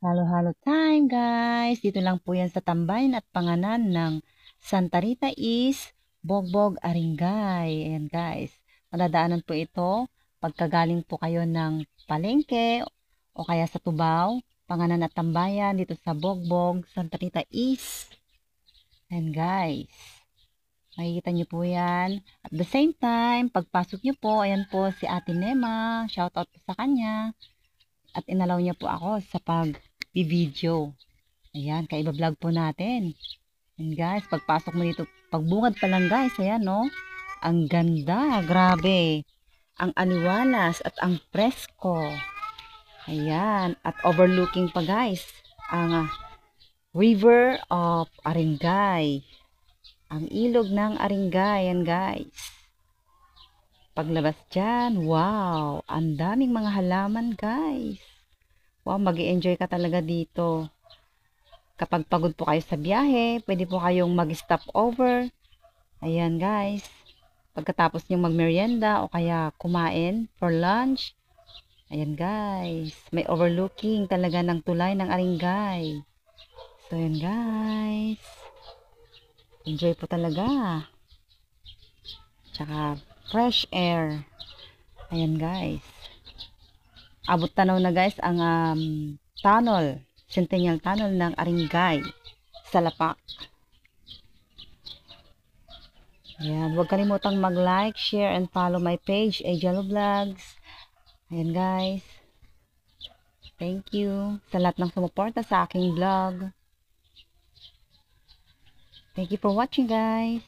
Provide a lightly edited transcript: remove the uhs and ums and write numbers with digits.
Halo-halo time guys! Dito lang po yan sa tambayan at panganan ng Santa Rita is Bogbog Aringay. Ayan guys, madadaanan po ito pagkagaling po kayo ng palengke o kaya sa Tubaw, panganan at tambayan dito sa Bogbog, Santa Rita is. Ayan guys, makikita nyo po yan. At the same time, pagpasok nyo po, ayan po si Ate Nema, shoutout po sa kanya. At inalaw niya po ako sa pag-video. Ayan, kaiba-vlog po natin. And guys, pagpasok mo dito, pagbungad pa lang guys, ayan no. Ang ganda, grabe. Ang aliwalas at ang presko. Ayan, at overlooking pa guys, ang river of Aringay. Ang ilog ng Aringay, ayan guys. Paglabas dyan, wow, ang daming mga halaman guys. Wow, mag-i-enjoy ka talaga dito. Kapag pagod po kayo sa biyahe, pwede po kayong mag-stop over. Ayan guys. Pagkatapos nyo magmerienda o kaya kumain for lunch. Ayan guys. May overlooking talaga ng tulay ng Aringay. So ayan guys. Enjoy po talaga. Tsaka fresh air. Ayan guys. Abot tanaw na guys ang tunnel. Centennial Tunnel ng Aringay sa Lapak. Ayan, huwag kalimutang mag-like, share, and follow my page, Ajalo Vlogs. Ayan guys. Thank you sa lahat ng sumuporta sa aking vlog. Thank you for watching guys.